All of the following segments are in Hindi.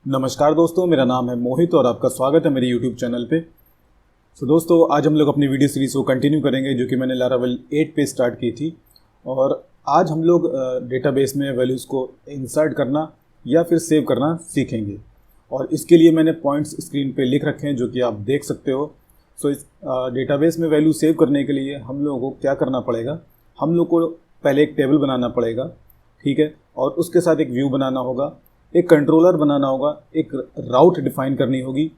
नमस्कार दोस्तों, मेरा नाम है मोहित और आपका स्वागत है मेरे यूट्यूब चैनल पे। दोस्तों, आज हम लोग अपनी वीडियो सीरीज़ को कंटिन्यू करेंगे जो कि मैंने लारावेल 8 पे स्टार्ट की थी। और आज हम लोग डेटाबेस में वैल्यूज़ को इंसर्ट करना या फिर सेव करना सीखेंगे। और इसके लिए मैंने पॉइंट्स स्क्रीन पे लिख रखे हैं जो कि आप देख सकते हो। इस डेटाबेस में वैल्यू सेव करने के लिए हम लोगों को क्या करना पड़ेगा, हम लोग को पहले एक टेबल बनाना पड़ेगा, ठीक है। और उसके साथ एक व्यू बनाना होगा, एक कंट्रोलर बनाना होगा, एक राउट डिफाइन करनी होगी,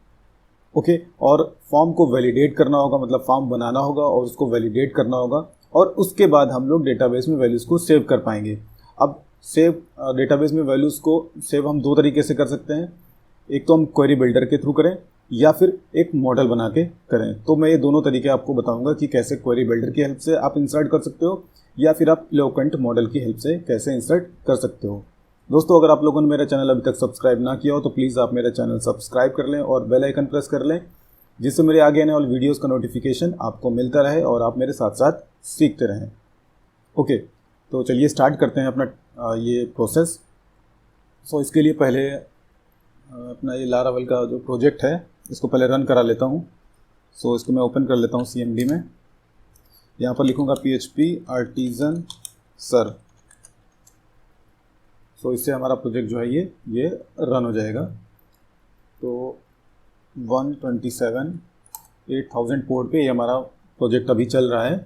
ओके। और फॉर्म को वैलिडेट करना होगा, मतलब फॉर्म बनाना होगा और उसको वैलिडेट करना होगा। और उसके बाद हम लोग डेटाबेस में वैल्यूज़ को सेव कर पाएंगे। अब सेव डेटाबेस में वैल्यूज़ को सेव हम दो तरीके से कर सकते हैं। एक तो हम क्वेरी बिल्डर के थ्रू करें या फिर एक मॉडल बना के करें। तो मैं ये दोनों तरीके आपको बताऊंगा कि कैसे क्वेरी बिल्डर की हेल्प से आप इंसर्ट कर सकते हो या फिर आप एलोकेंट मॉडल की हेल्प से कैसे इंसर्ट कर सकते हो। दोस्तों, अगर आप लोगों ने मेरा चैनल अभी तक सब्सक्राइब ना किया हो तो प्लीज़ आप मेरा चैनल सब्सक्राइब कर लें और बेल आइकन प्रेस कर लें, जिससे मेरे आगे आने वाले वीडियोस का नोटिफिकेशन आपको मिलता रहे और आप मेरे साथ साथ सीखते रहें। ओके, तो चलिए स्टार्ट करते हैं अपना ये प्रोसेस। इसके लिए पहले अपना ये लारावेल का जो प्रोजेक्ट है इसको पहले रन करा लेता हूँ। इसको मैं ओपन कर लेता हूँ CMD में। यहाँ पर लिखूँगा PHP आर्टिजन सर। इससे हमारा प्रोजेक्ट जो है ये रन हो जाएगा। तो 127 8000 पोर्ट पे ये हमारा प्रोजेक्ट अभी चल रहा है।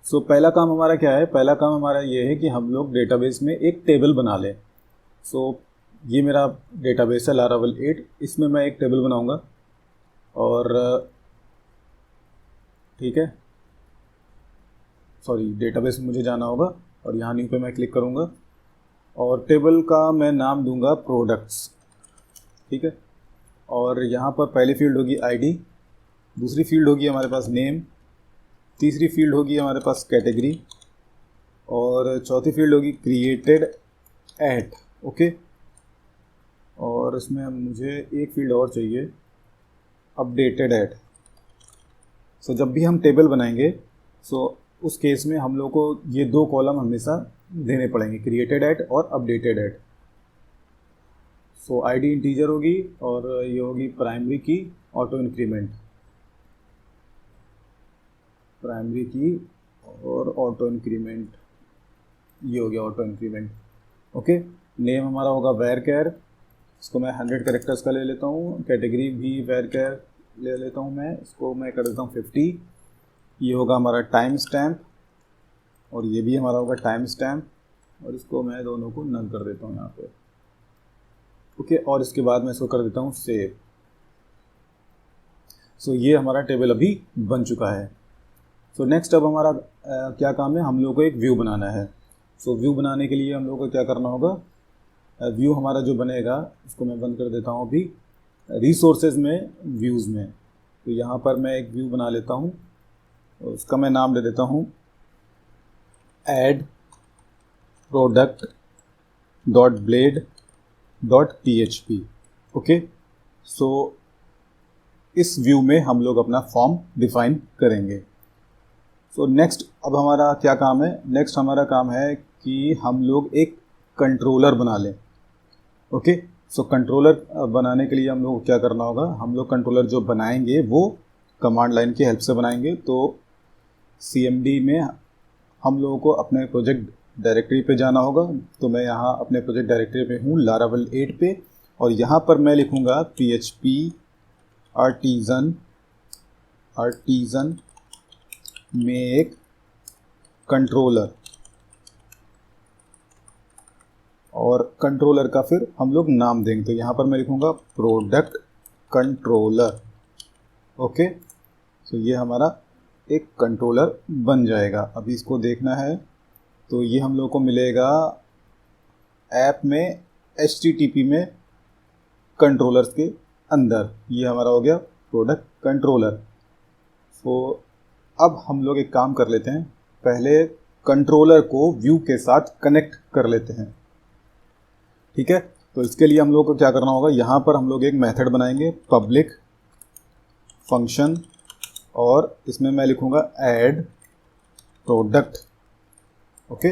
पहला काम हमारा क्या है? पहला काम हमारा ये है कि हम लोग डेटाबेस में एक टेबल बना लें। ये मेरा डेटाबेस है लारावेल 8, इसमें मैं एक टेबल बनाऊंगा। और ठीक है, डेटाबेस में मुझे जाना होगा और यहाँ न्यू पे मैं क्लिक करूँगा और टेबल का मैं नाम दूंगा प्रोडक्ट्स, ठीक है। और यहाँ पर पहली फील्ड होगी ID, दूसरी फील्ड होगी हमारे पास नेम, तीसरी फील्ड होगी हमारे पास कैटेगरी और चौथी फील्ड होगी क्रिएटेड एट, ओके। और इसमें मुझे एक फील्ड और चाहिए, अपडेटेड एट। जब भी हम टेबल बनाएंगे उस केस में हम लोग को ये दो कॉलम हमेशा देने पड़ेंगे, क्रिएटेड एट और अपडेटेड एट। ID इंटीजर होगी और ये होगी प्राइमरी की ऑटो इंक्रीमेंट, प्राइमरी की और ऑटो इंक्रीमेंट, ये हो गया ऑटो इंक्रीमेंट, ओके। नेम हमारा होगा वेरकेयर, इसको मैं 100 कैरेक्टर्स का ले लेता हूँ। कैटेगरी भी वेरकेयर ले लेता हूँ मैं, इसको मैं कर देता हूँ 50। ये होगा हमारा टाइम स्टैम्प और ये भी हमारा होगा टाइम स्टैम्प और इसको मैं दोनों को नल कर देता हूँ यहाँ पे, ओके। और इसके बाद मैं इसको कर देता हूँ सेव। ये हमारा टेबल अभी बन चुका है। नेक्स्ट अब हमारा क्या काम है? हम लोग को एक व्यू बनाना है। व्यू बनाने के लिए हम लोग को क्या करना होगा? व्यू हमारा जो बनेगा इसको मैं बंद कर देता हूँ अभी, रिसोर्सेज में, व्यूज़ में। तो यहाँ पर मैं एक व्यू बना लेता हूँ, उसका मैं नाम दे देता हूँ add product dot blade dot PHP, okay. इस व्यू में हम लोग अपना फॉर्म डिफाइन करेंगे। नेक्स्ट अब हमारा क्या काम है? नेक्स्ट हमारा काम है कि हम लोग एक कंट्रोलर बना लें, ओके। कंट्रोलर बनाने के लिए हम लोग क्या करना होगा? हम लोग कंट्रोलर जो बनाएंगे वो कमांड लाइन की हेल्प से बनाएंगे। तो CMD में हम लोगों को अपने प्रोजेक्ट डायरेक्टरी पे जाना होगा। तो मैं यहाँ अपने प्रोजेक्ट डायरेक्टरी पे हूँ लारावेल 8 पे, और यहाँ पर मैं लिखूँगा PHP आर्टिजन मेक कंट्रोलर, और कंट्रोलर का फिर हम लोग नाम देंगे। तो यहाँ पर मैं लिखूँगा प्रोडक्ट कंट्रोलर, ओके। ये हमारा एक कंट्रोलर बन जाएगा। अभी इसको देखना है तो ये हम लोग को मिलेगा ऐप में HTTP में कंट्रोलर्स के अंदर। ये हमारा हो गया प्रोडक्ट कंट्रोलर। अब हम लोग एक काम कर लेते हैं, पहले कंट्रोलर को व्यू के साथ कनेक्ट कर लेते हैं, ठीक है। तो इसके लिए हम लोग को क्या करना होगा? यहाँ पर हम लोग एक मेथड बनाएंगे, पब्लिक फंक्शन, और इसमें मैं लिखूँगा add product, okay,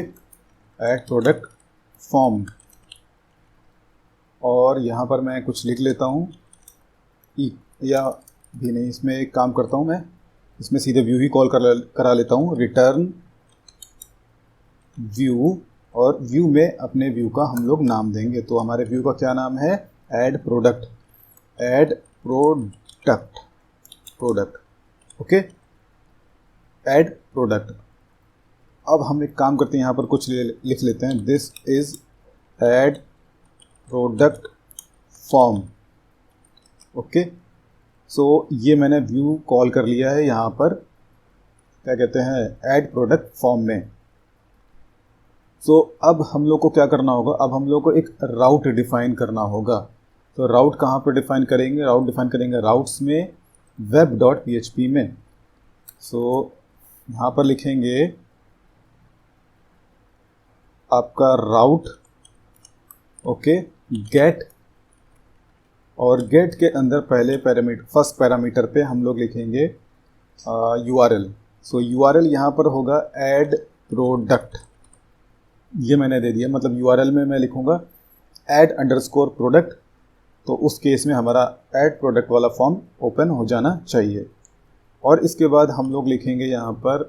add product form, और यहाँ पर मैं कुछ लिख लेता हूँ ई, या भी नहीं, इसमें एक काम करता हूँ मैं, इसमें सीधे व्यू ही कॉल करा लेता हूँ, रिटर्न व्यू, और व्यू में अपने व्यू का हम लोग नाम देंगे। तो हमारे व्यू का क्या नाम है, add product, add product, product, okay, add product. अब हम एक काम करते हैं, यहाँ पर कुछ लिख लेते हैं, this is add product form, okay. So ये मैंने व्यू कॉल कर लिया है यहाँ पर, क्या कहते हैं, ऐड प्रोडक्ट फॉर्म में। सो अब हम लोग को क्या करना होगा, अब हम लोग को एक राउट डिफाइन करना होगा। तो राउट कहाँ पर डिफाइन करेंगे, राउट डिफाइन करेंगे राउट्स में, web.php में। सो यहाँ पर लिखेंगे आपका राउट, ओके, गेट, और गेट के अंदर पहले पैरामीटर, फर्स्ट पैरामीटर पे हम लोग लिखेंगे URL। सो URL यहाँ पर होगा ऐड प्रोडक्ट, ये मैंने दे दिया, मतलब URL में मैं लिखूँगा ऐड अंडरस्कोर प्रोडक्ट। तो उस केस में हमारा ऐड प्रोडक्ट वाला फॉर्म ओपन हो जाना चाहिए। और इसके बाद हम लोग लिखेंगे यहाँ पर,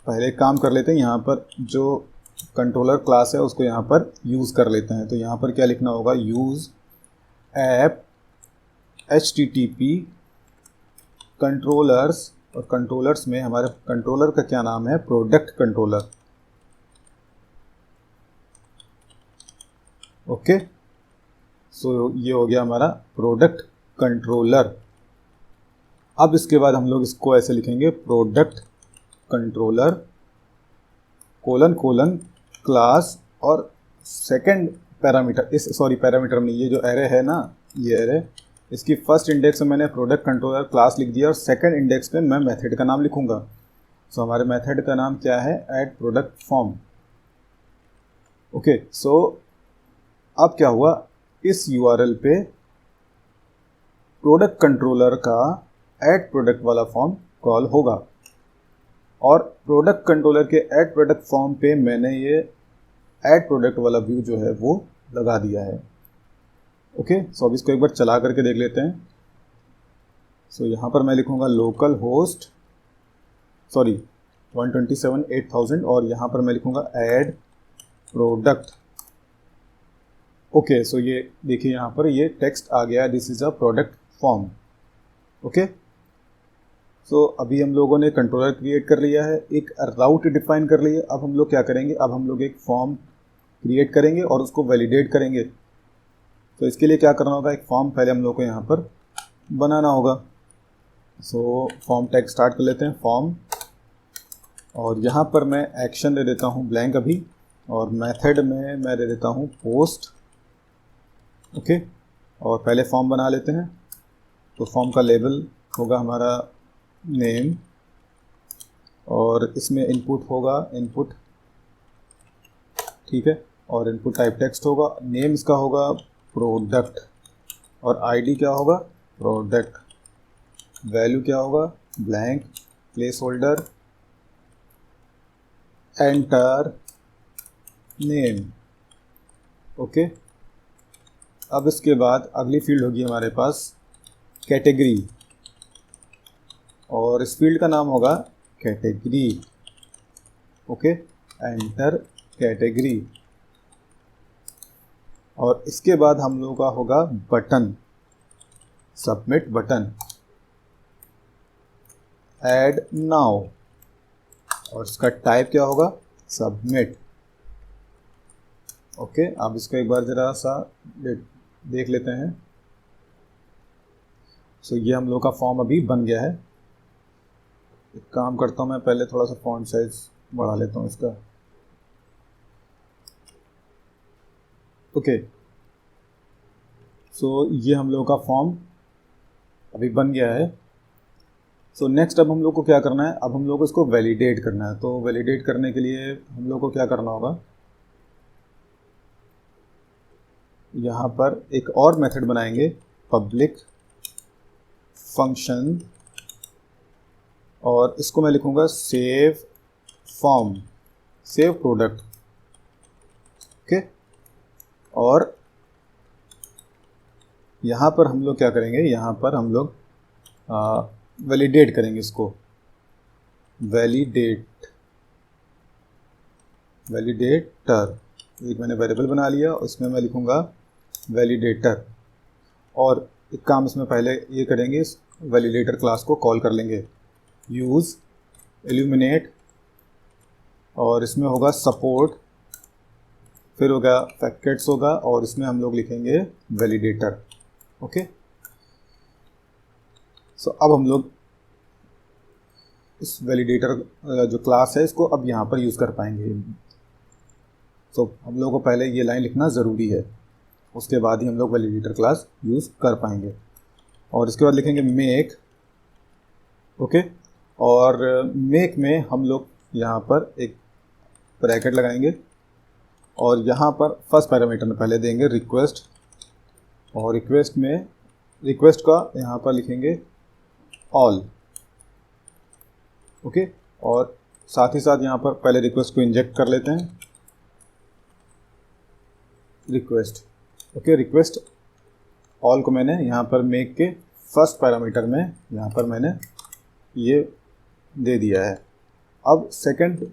पहले काम कर लेते हैं, यहाँ पर जो कंट्रोलर क्लास है उसको यहाँ पर यूज़ कर लेते हैं। तो यहाँ पर क्या लिखना होगा, यूज़ ऐप HTTP कंट्रोलर्स, और कंट्रोलर्स में हमारे कंट्रोलर का क्या नाम है, प्रोडक्ट कंट्रोलर, ओके। सो ये हो गया हमारा प्रोडक्ट कंट्रोलर। अब इसके बाद हम लोग इसको ऐसे लिखेंगे, product controller colon colon class, और सेकंड पैरामीटर, इस सॉरी पैरामीटर नहीं, ये जो एरे है ना, ये एरे, इसकी फर्स्ट इंडेक्स में मैंने प्रोडक्ट कंट्रोलर क्लास लिख दिया, और सेकंड इंडेक्स पे मैं मेथड का नाम लिखूंगा। सो हमारे मेथड का नाम क्या है, ऐड प्रोडक्ट फॉर्म, ओके। सो अब क्या हुआ, इस URL पे प्रोडक्ट कंट्रोलर का ऐड प्रोडक्ट वाला फॉर्म कॉल होगा, और प्रोडक्ट कंट्रोलर के ऐड प्रोडक्ट फॉर्म पे मैंने ये ऐड प्रोडक्ट वाला व्यू जो है वो लगा दिया है, ओके। सो अब इसको एक बार चला करके देख लेते हैं। सो यहाँ पर मैं लिखूँगा लोकल होस्ट, सॉरी 127.8,000, और यहाँ पर मैं लिखूँगा ऐड प्रोडक्ट, ओके। सो ये देखिए यहाँ पर ये टेक्स्ट आ गया, this is a product form, okay. So अभी हम लोगों ने कंट्रोलर क्रिएट कर लिया है, एक राउट डिफाइन कर लिया। अब हम लोग क्या करेंगे, अब हम लोग एक फॉर्म क्रिएट करेंगे और उसको वैलिडेट करेंगे। तो इसके लिए क्या करना होगा, एक फॉर्म पहले हम लोग को यहाँ पर बनाना होगा। सो फॉर्म टैग स्टार्ट कर लेते हैं, फॉर्म, और यहाँ पर मैं एक्शन दे देता हूँ ब्लैंक अभी, और मेथड में मैं दे देता हूँ पोस्ट, ओके। और पहले फॉर्म बना लेते हैं। तो फॉर्म का लेबल होगा हमारा नेम, और इसमें इनपुट होगा इनपुट, ठीक है, और इनपुट टाइप टेक्स्ट होगा, नेम इसका होगा प्रोडक्ट, और आईडी क्या होगा प्रोडक्ट, वैल्यू क्या होगा blank, place holder, enter name, okay. अब इसके बाद अगली फील्ड होगी हमारे पास कैटेगरी, और इस फील्ड का नाम होगा कैटेगरी, ओके, एंटर कैटेगरी। और इसके बाद हम लोगों का होगा button, submit button, add now, और इसका टाइप क्या होगा सबमिट, ओके। अब इसको एक बार ज़रा सा देख लेते हैं। सो ये हम लोग का फॉर्म अभी बन गया है। एक काम करता हूँ, मैं पहले थोड़ा सा फॉन्ट साइज बढ़ा लेता हूँ इसका, ओके। सो ये हम लोग का फॉर्म अभी बन गया है। सो नेक्स्ट अब हम लोग को क्या करना है, अब हम लोग को इसको वैलिडेट करना है। तो वैलिडेट करने के लिए हम लोग को क्या करना होगा, यहाँ पर एक और मेथड बनाएंगे, पब्लिक फंक्शन, और इसको मैं लिखूँगा save form, save product, okay. और यहाँ पर हम लोग क्या करेंगे, यहाँ पर हम लोग वैलिडेट करेंगे इसको, वैलिडेटर। एक मैंने वेरिएबल बना लिया, उसमें मैं लिखूँगा वैलिडेटर। और एक काम इसमें पहले ये करेंगे, इस वैलिडेटर क्लास को कॉल कर लेंगे, यूज़ इल्यूमिनेट, और इसमें होगा सपोर्ट, फिर होगा पैकेट्स होगा, और इसमें हम लोग लिखेंगे वैलिडेटर। ओके, सो अब हम लोग इस वैलिडेटर जो क्लास है इसको अब यहाँ पर यूज़ कर पाएंगे। तो हम लोग को पहले ये लाइन लिखना ज़रूरी है, उसके बाद ही हम लोग वैलिडेटर क्लास यूज़ कर पाएंगे। और इसके बाद लिखेंगे मेक। ओके, और मेक में हम लोग यहाँ पर एक ब्रैकेट लगाएंगे, और यहाँ पर फर्स्ट पैरामीटर में पहले देंगे रिक्वेस्ट, और रिक्वेस्ट का यहाँ पर लिखेंगे ऑल। ओके, और साथ ही साथ यहाँ पर पहले रिक्वेस्ट को इंजेक्ट कर लेते हैं, रिक्वेस्ट। ओके, रिक्वेस्ट ऑल को मैंने यहाँ पर मेक के फर्स्ट पैरामीटर में यहाँ पर मैंने ये दे दिया है। अब सेकंड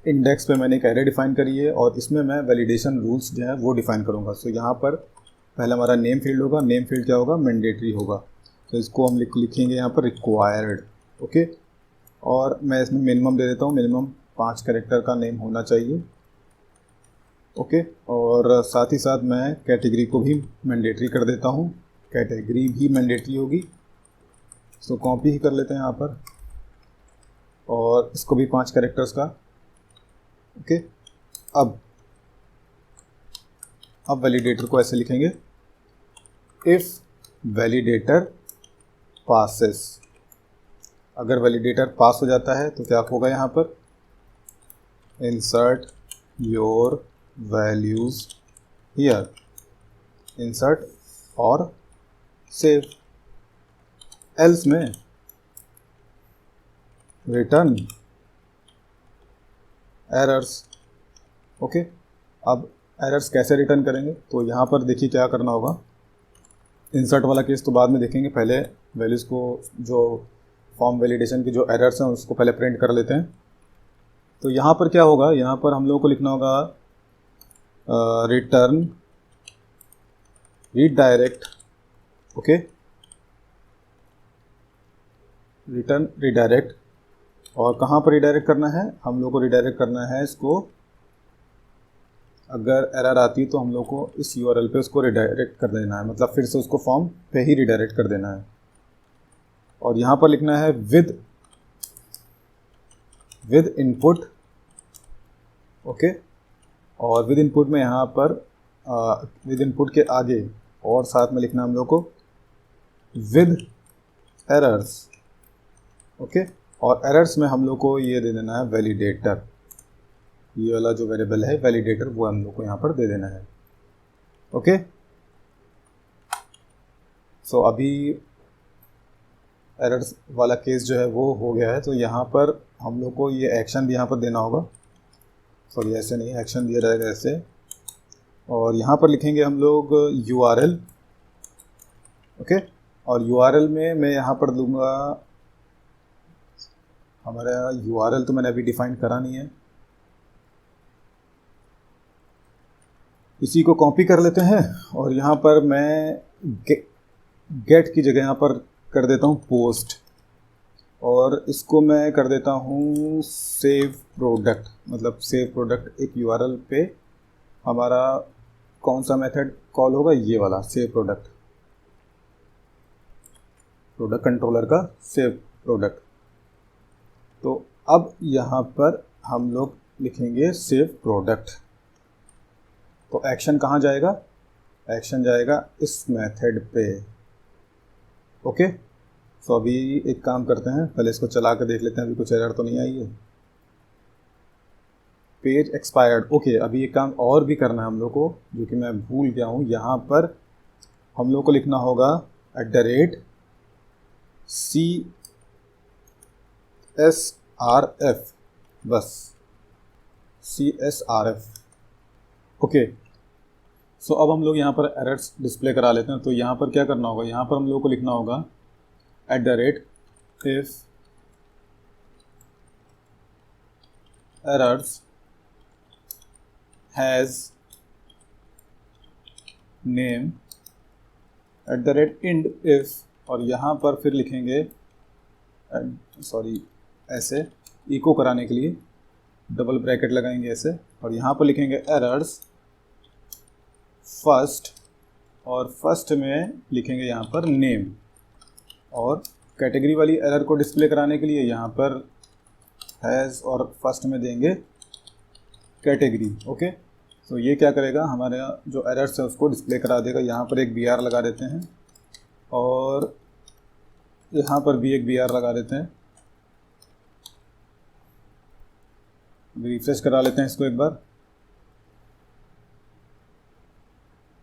इंडेक्स पे मैंने एक एरे डिफाइन करी है, और इसमें मैं वैलिडेशन रूल्स जो है वो डिफाइन करूँगा। सो यहाँ पर पहला हमारा नेम फील्ड होगा, नेम फील्ड क्या होगा, मैंडेटरी होगा, तो इसको हम लिखेंगे यहाँ पर रिक्वायर्ड। ओके, और मैं इसमें मिनिमम दे देता हूँ, मिनिमम 5 कैरेक्टर का नेम होना चाहिए। ओके, और साथ ही साथ मैं कैटेगरी को भी मैंडेटरी कर देता हूँ, कैटेगरी भी मैंडेटरी होगी। सो कॉपी ही कर लेते हैं यहाँ पर, और इसको भी 5 कैरेक्टर्स का। ओके, अब वैलिडेटर को ऐसे लिखेंगे, इफ़ वैलिडेटर पासेस। अगर वैलिडेटर पास हो जाता है तो क्या होगा, यहाँ पर insert your values here, insert और सेव, एल्स में रिटर्न एरर्स। ओके, अब एरर्स कैसे रिटर्न करेंगे, तो यहाँ पर देखिए क्या करना होगा। इंसर्ट वाला केस तो बाद में देखेंगे, पहले वैल्यूज़ को, जो फॉर्म वैलिडेशन की जो एरर्स हैं उसको पहले प्रिंट कर लेते हैं। तो यहाँ पर क्या होगा, यहाँ पर हम लोगों को लिखना होगा return redirect. Okay, return redirect, और कहाँ पर रीडायरेक्ट करना है, हम लोग को रीडायरेक्ट करना है इसको, अगर एरर आती है तो हम लोग को इस यूआरएल पे उसको रीडायरेक्ट कर देना है, मतलब फिर से उसको फॉर्म पे ही रीडायरेक्ट कर देना है। और यहाँ पर लिखना है विद इनपुट। ओके, और विद इनपुट में यहाँ पर विद इनपुट के आगे और साथ में लिखना हम लोग को विद एरर्स। ओके, और एरर्स में हम लोग को ये दे देना है वैलिडेटर, ये वाला जो वेरिएबल है वैलिडेटर वो हम लोग को यहाँ पर दे देना है। ओके, सो अभी एरर्स वाला केस जो है वो हो गया है, तो यहाँ पर हम लोग को ये एक्शन भी यहाँ पर देना होगा। सॉरी, ऐसे नहीं, एक्शन दिया जाएगा ऐसे, और यहाँ पर लिखेंगे हम लोग URL। ओके, और URL में मैं यहाँ पर दूंगा, हमारा URL तो मैंने अभी डिफाइन करा नहीं है, इसी को कॉपी कर लेते हैं, और यहाँ पर मैं गेट की जगह यहाँ पर कर देता हूँ पोस्ट, और इसको मैं कर देता हूँ सेव प्रोडक्ट। मतलब सेव प्रोडक्ट एक URL पे हमारा कौन सा मेथड कॉल होगा, ये वाला सेव प्रोडक्ट कंट्रोलर का सेव प्रोडक्ट। तो अब यहाँ पर हम लोग लिखेंगे सेव प्रोडक्ट, तो एक्शन कहाँ जाएगा, एक्शन जाएगा इस मेथड पे। ओके, तो अभी एक काम करते हैं, पहले इसको चला कर देख लेते हैं, अभी कुछ एरर तो नहीं आई है। Page expired. ओके, अभी एक काम और भी करना है हम लोग को, जो कि मैं भूल गया हूँ। यहाँ पर हम लोग को लिखना होगा @CSRF, बस CSRF। ओके, सो अब हम लोग यहाँ पर एरर्स डिस्प्ले करा लेते हैं। तो यहाँ पर क्या करना होगा, यहाँ पर हम लोग को लिखना होगा @ if errors has name @end if, और यहाँ पर फिर लिखेंगे ऐसे इको कराने के लिए डबल ब्रैकेट लगाएंगे ऐसे, और यहाँ पर लिखेंगे एरर्स फर्स्ट, और फर्स्ट में लिखेंगे यहाँ पर नेम, और कैटेगरी वाली एरर को डिस्प्ले कराने के लिए यहाँ पर हैज़ और फर्स्ट में देंगे कैटेगरी। ओके, तो ये क्या करेगा, हमारे जो एरर्स है उसको डिस्प्ले करा देगा। यहाँ पर एक BR लगा देते हैं और यहाँ पर भी एक BR लगा देते हैं। रिफ्रेश करा लेते हैं इसको एक बार।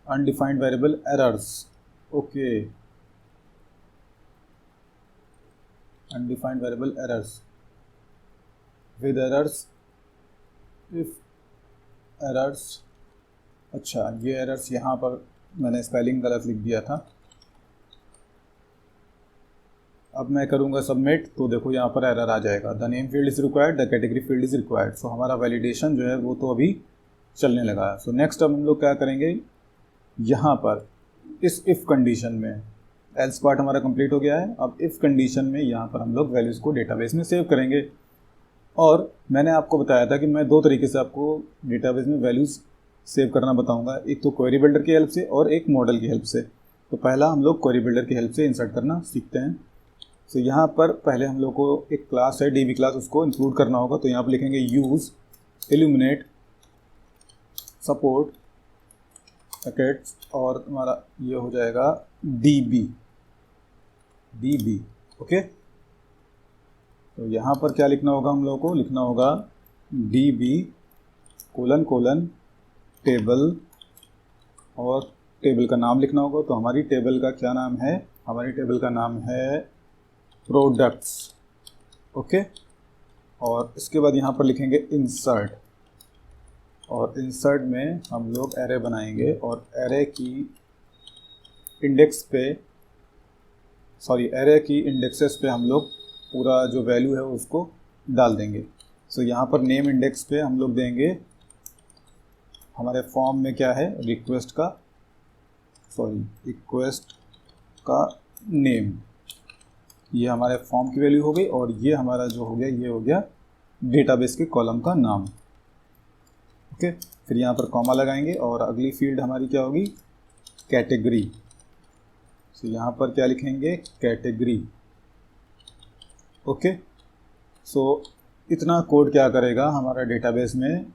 Undefined variable errors, okay, undefined variable errors with errors if errors. अच्छा, ये एरर्स यहाँ पर मैंने स्पेलिंग गलत लिख दिया था। अब मैं करूँगा सबमिट, तो देखो यहाँ पर एरर आ जाएगा, the name field is required, the category field is required. So हमारा वैलिडेशन जो है वो तो अभी चलने लगा है। सो नेक्स्ट अब हम लोग क्या करेंगे, यहाँ पर इस इफ़ कंडीशन में एल्स पार्ट हमारा कंप्लीट हो गया है। अब इफ़ कंडीशन में यहाँ पर हम लोग वैल्यूज़ को डेटाबेस में सेव करेंगे। और मैंने आपको बताया था कि मैं दो तरीके से आपको डेटाबेस में वैल्यूज़ सेव करना बताऊंगा, एक तो क्वेरी बिल्डर की हेल्प से और एक मॉडल की हेल्प से। तो पहला हम लोग क्वेरी बिल्डर की हेल्प से इंसर्ट करना सीखते हैं। तो यहाँ पर पहले हम लोग को एक क्लास है DB क्लास, उसको इंक्लूड करना होगा। तो यहाँ पर लिखेंगे यूज़ इल्यूमिनेट सपोर्ट पैकेट्स, और हमारा ये हो जाएगा DB। ओके, तो यहाँ पर क्या लिखना होगा, हम लोगों को लिखना होगा DB टेबल, और टेबल का नाम लिखना होगा। तो हमारी टेबल का क्या नाम है, हमारी टेबल का नाम है प्रोडक्ट्स। ओके, और इसके बाद यहाँ पर लिखेंगे इंसर्ट, और इंसर्ट में हम लोग एरे बनाएंगे, और एरे की इंडेक्सेस पे हम लोग पूरा जो वैल्यू है उसको डाल देंगे। सो यहाँ पर नेम इंडेक्स पे हम लोग देंगे, हमारे फॉर्म में क्या है, रिक्वेस्ट का नेम, ये हमारे फॉर्म की वैल्यू हो गई, और ये हमारा जो हो गया ये हो गया डेटाबेस के कॉलम का नाम। ओके, फिर यहाँ पर कॉमा लगाएंगे, और अगली फील्ड हमारी क्या होगी, कैटेगरी। तो यहाँ पर क्या लिखेंगे, कैटेगरी। ओके, सो इतना कोड क्या करेगा, हमारा डेटाबेस में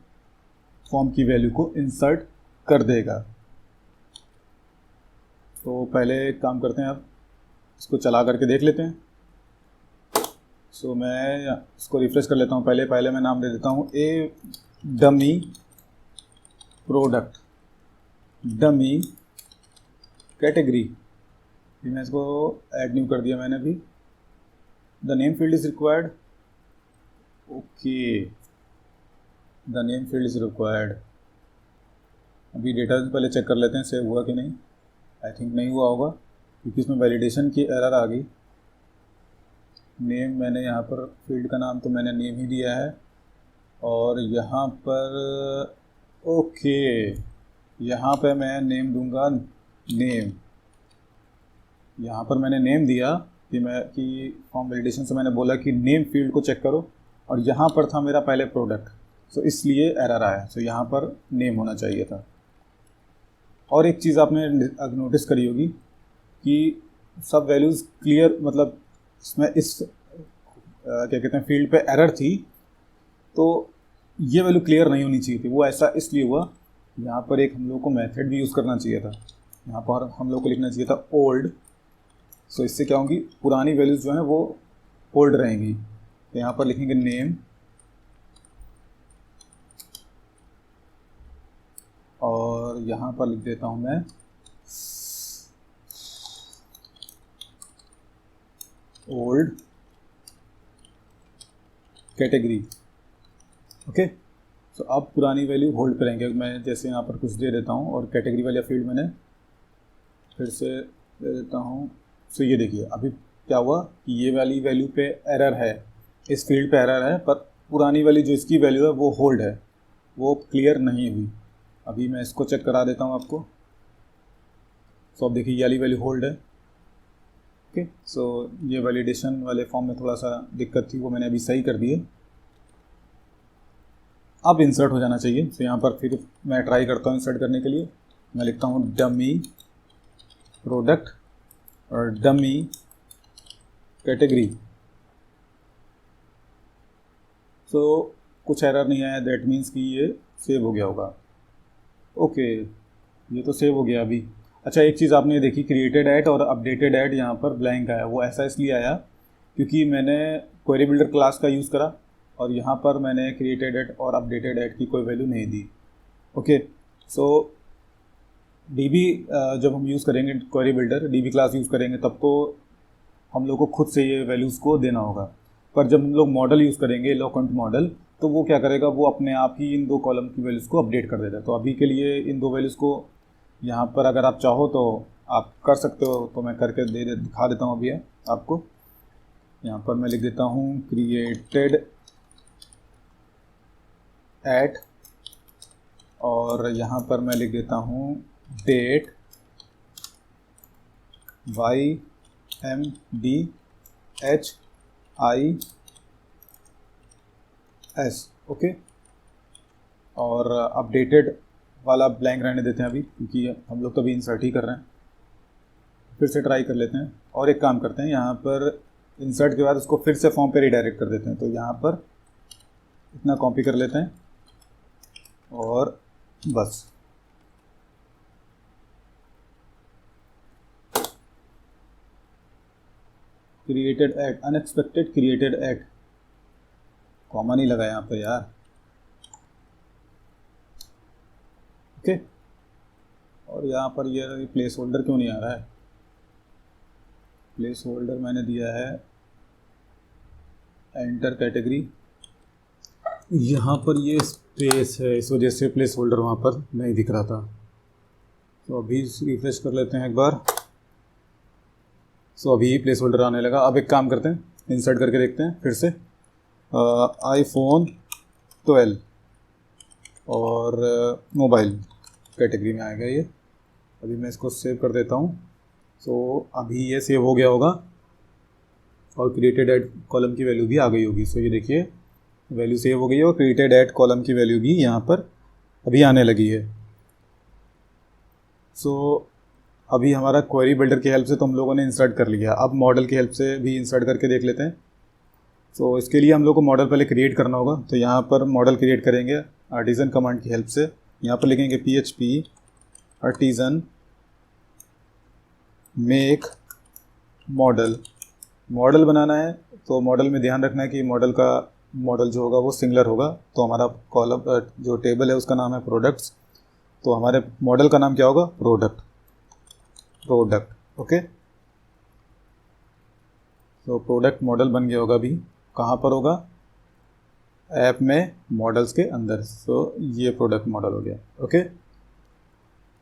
फॉर्म की वैल्यू को इंसर्ट कर देगा। तो पहले एक काम करते हैं, अब इसको चला करके देख लेते हैं। सो मैं इसको रिफ्रेश कर लेता हूँ। पहले मैं नाम दे देता हूँ ए डमी प्रोडक्ट, डमी कैटेगरी। मैं इसको ऐड न्यू कर दिया मैंने भी। The name field is required, okay, the name field is required. अभी डेटा पहले चेक कर लेते हैं सेव हुआ कि नहीं। आई थिंक नहीं हुआ होगा, क्योंकि इसमें वैलिडेशन की एरर आ गई। नेम मैंने यहाँ पर फील्ड का नाम तो मैंने नेम ही दिया है, और यहाँ पर ओके, यहाँ पे मैं नेम दूंगा नेम। यहाँ पर मैंने नेम दिया कि फॉर्म वैलिडेशन से मैंने बोला कि नेम फील्ड को चेक करो, और यहाँ पर था मेरा पहले प्रोडक्ट, तो इसलिए एरर आया। तो यहाँ पर नेम होना चाहिए था। और एक चीज़ आपने नोटिस करी होगी कि सब वैल्यूज़ क्लियर, मतलब इसमें क्या कहते हैं, फील्ड पे एरर थी, तो ये वैल्यू क्लियर नहीं होनी चाहिए थी। वो ऐसा इसलिए हुआ, यहाँ पर एक हम लोग को मेथड भी यूज़ करना चाहिए था। यहाँ पर हम लोग को लिखना चाहिए था ओल्ड। सो इससे क्या होगी, पुरानी वैल्यूज़ जो हैं वो ओल्ड रहेंगी। तो यहाँ पर लिखेंगे नेम, और यहाँ पर लिख देता हूँ मैं ओल्ड कैटेगरी। ओके, सो अब पुरानी वैल्यू होल्ड पे रहेंगे। मैं जैसे यहाँ पर कुछ दे देता हूँ और कैटेगरी वाला फील्ड मैंने फिर से दे देता हूँ। सो ये देखिए अभी क्या हुआ कि ये वाली वैल्यू पे एरर है, इस फील्ड पे एरर है, पर पुरानी वाली जो इसकी वैल्यू है वो होल्ड है, वो क्लियर नहीं हुई। अभी मैं इसको चेक करा देता हूँ आपको। सो अब देखिए ये वाली वैल्यू होल्ड है। ओके, सो ये वैलिडेशन वाले फॉर्म में थोड़ा सा दिक्कत थी, वो मैंने अभी सही कर दी है। अब इंसर्ट हो जाना चाहिए। तो यहाँ पर फिर मैं ट्राई करता हूँ इंसर्ट करने के लिए। मैं लिखता हूँ डमी प्रोडक्ट और डमी कैटेगरी। सो कुछ एरर नहीं आया, दैट मीन्स कि ये सेव हो गया होगा। ओके, ये तो सेव हो गया अभी। अच्छा, एक चीज़ आपने देखी, क्रिएटेड एट और अपडेटेड एट यहाँ पर ब्लैंक आया। वो ऐसा इसलिए आया क्योंकि मैंने क्वेरी बिल्डर क्लास का यूज़ करा और यहाँ पर मैंने क्रिएटेड एट और अपडेटेड एट की कोई वैल्यू नहीं दी। ओके, सो डीबी जब हम यूज़ करेंगे query builder dB class use करेंगे तब तो हम लोग को खुद से ये वैल्यूज़ को देना होगा। पर जब हम लोग मॉडल यूज़ करेंगे लोकेंट मॉडल, तो वो क्या करेगा, वो अपने आप ही इन दो कॉलम की वैल्यूज़ को अपडेट कर देता है। तो अभी के लिए इन दो वैल्यूज़ को यहाँ पर अगर आप चाहो तो आप कर सकते हो, तो मैं करके दिखा देता हूँ अभी आपको। यहाँ पर मैं लिख देता हूँ क्रिएटेड एट और यहाँ पर मैं लिख देता हूँ डेट YMDHIS। ओके, और अपडेटेड वाला ब्लैंक रहने देते हैं अभी, क्योंकि हम लोग तो अभी इंसर्ट ही कर रहे हैं। फिर से ट्राई कर लेते हैं और एक काम करते हैं, यहाँ पर इंसर्ट के बाद उसको फिर से फॉर्म पे रिडायरेक्ट कर देते हैं। तो यहाँ पर इतना कॉपी कर लेते हैं और बस created at, unexpected created at, comma नहीं लगा यहाँ पर यार। ओके, और यहाँ पर ये प्लेस होल्डर क्यों नहीं आ रहा है? प्लेस होल्डर मैंने दिया है एंटर कैटेगरी, यहाँ पर ये स्पेस है, इस वजह से प्लेस होल्डर वहाँ पर नहीं दिख रहा था। तो अभी रिफ्रेश कर लेते हैं एक बार। सो अभी प्लेस होल्डर आने लगा। अब एक काम करते हैं, इंसर्ट करके देखते हैं फिर से। iPhone 12 और मोबाइल कैटेगरी में आएगा ये। अभी मैं इसको सेव कर देता हूँ। सो अभी ये सेव हो गया होगा और क्रिएटेड एट कॉलम की वैल्यू भी आ गई होगी। सो ये देखिए वैल्यू सेव हो गई है और क्रिएटेड एट कॉलम की वैल्यू भी यहाँ पर अभी आने लगी है। सो अभी हमारा क्वेरी बिल्डर की हेल्प से तो हम लोगों ने इंसर्ट कर लिया। अब मॉडल की हेल्प से भी इंसर्ट करके देख लेते हैं। सो इसके लिए हम लोग को मॉडल पहले क्रिएट करना होगा। तो यहाँ पर मॉडल क्रिएट करेंगे आर्टिजन कमांड की हेल्प से। यहाँ पर लिखेंगे PHP artisan make model. Model बनाना है तो मॉडल में ध्यान रखना है कि मॉडल जो होगा वो सिंगुलर होगा। तो हमारा कॉलम जो टेबल है उसका नाम है प्रोडक्ट्स, तो हमारे मॉडल का नाम क्या होगा? प्रोडक्ट। ओके, तो प्रोडक्ट मॉडल बन गया होगा। अभी कहाँ पर होगा? ऐप में मॉडल्स के अंदर। सो ये प्रोडक्ट मॉडल हो गया। ओके,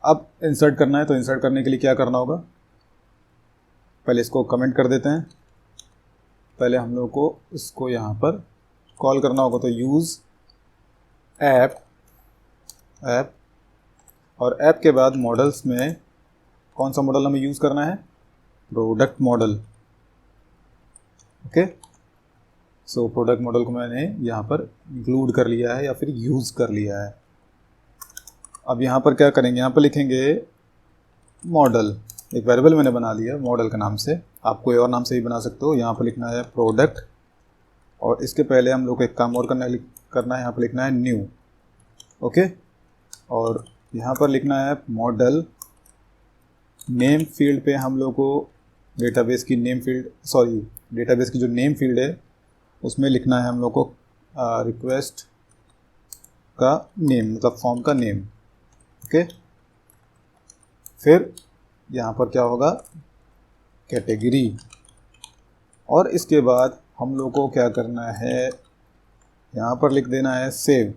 अब इंसर्ट करना है। तो इंसर्ट करने के लिए क्या करना होगा? पहले इसको कमेंट कर देते हैं। पहले हम लोग को इसको यहाँ पर कॉल करना होगा। तो यूज़ ऐप और ऐप के बाद मॉडल्स में कौन सा मॉडल हमें यूज़ करना है? Product model. Okay, so product model को मैंने यहाँ पर इंक्लूड कर लिया है या फिर यूज़ कर लिया है। अब यहाँ पर क्या करेंगे? यहाँ पर लिखेंगे मॉडल। एक वेरिएबल मैंने बना लिया मॉडल के नाम से, आप कोई और नाम से भी बना सकते हो। यहाँ पर लिखना है प्रोडक्ट और इसके पहले हम लोग को एक काम और करना है, यहाँ पर लिखना है न्यू। ओके, और यहाँ पर लिखना है मॉडल। नेम फील्ड पे हम लोग को डेटाबेस की जो नेम फील्ड है उसमें लिखना है हम लोग को रिक्वेस्ट का नेम, मतलब फॉर्म का नेम। ओके, फिर यहाँ पर क्या होगा? कैटेगरी। और इसके बाद हम लोग को क्या करना है? यहाँ पर लिख देना है सेव।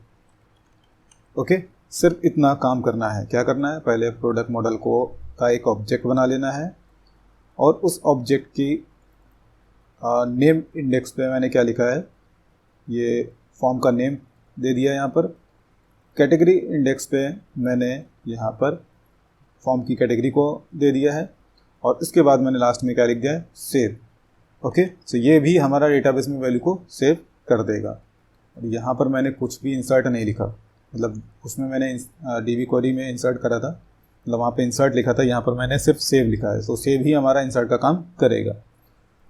ओके, सिर्फ इतना काम करना है। क्या करना है, पहले प्रोडक्ट मॉडल का एक ऑब्जेक्ट बना लेना है और उस ऑब्जेक्ट की नेम इंडेक्स पे मैंने क्या लिखा है, ये फॉर्म का नेम दे दिया यहाँ पर। कैटेगरी इंडेक्स पे मैंने यहाँ पर फॉर्म की कैटेगरी को दे दिया है और इसके बाद मैंने लास्ट में क्या लिख दिया है, सेव। ओके, सो ये भी हमारा डेटाबेस में वैल्यू को सेव कर देगा। और यहाँ पर मैंने कुछ भी इंसर्ट नहीं लिखा, मतलब उसमें मैंने DB क्वेरी में इंसर्ट करा था, मतलब वहाँ पे इंसर्ट लिखा था, यहाँ पर मैंने सिर्फ सेव लिखा है। सो सेव ही हमारा इंसर्ट का काम करेगा।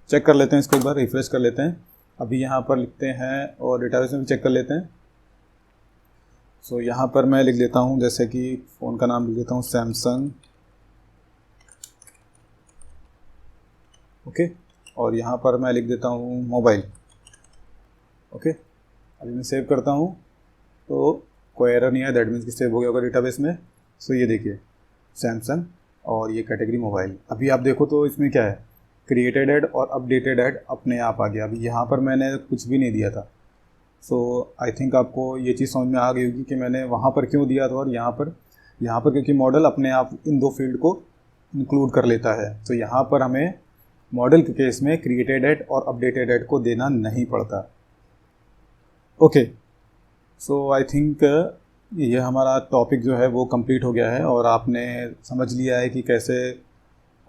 चेक कर लेते हैं इसको एक बार, रिफ्रेश कर लेते हैं। अभी यहाँ पर लिखते हैं और डेटाबेस में भी चेक कर लेते हैं। सो यहाँ पर मैं लिख लेता हूँ, जैसे कि फ़ोन का नाम लिख लेता हूँ सैमसंग। ओके, और यहाँ पर मैं लिख देता हूँ मोबाइल। ओके, अभी मैं सेव करता हूँ तो कोई एरर नहीं है, दैट मीन्स कि सेव हो गया होगा डेटाबेस में। सो ये देखिए सैमसंग और ये कैटेगरी मोबाइल। अभी आप देखो तो इसमें क्या है, क्रिएटेड ऐड और अपडेटेड ऐड अपने आप आ गया। अभी यहाँ पर मैंने कुछ भी नहीं दिया था। सो आई थिंक आपको ये चीज़ समझ में आ गई होगी कि मैंने वहाँ पर क्यों दिया था और यहाँ पर क्योंकि मॉडल अपने आप इन दो फील्ड को इंक्लूड कर लेता है। तो यहाँ पर हमें मॉडल के केस में क्रिएटेड ऐड और अपडेटेड ऐड को देना नहीं पड़ता। ओके, सो आई थिंक ये हमारा टॉपिक जो है वो कंप्लीट हो गया है और आपने समझ लिया है कि कैसे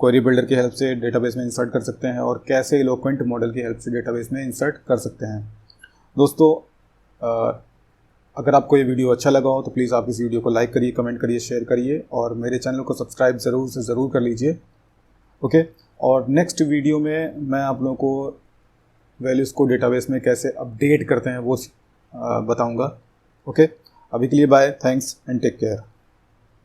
क्वेरी बिल्डर की हेल्प से डेटाबेस में इंसर्ट कर सकते हैं और कैसे इलोक्वेंट मॉडल की हेल्प से डेटाबेस में इंसर्ट कर सकते हैं। दोस्तों, अगर आपको ये वीडियो अच्छा लगा हो तो प्लीज़ आप इस वीडियो को लाइक करिए, कमेंट करिए, शेयर करिए और मेरे चैनल को सब्सक्राइब ज़रूर से ज़रूर कर लीजिए। ओके, और नेक्स्ट वीडियो में मैं आप लोगों को वैल्यूज़ को डेटाबेस में कैसे अपडेट करते हैं वो बताऊंगा। ओके, अभी के लिए bye, thanks and take care.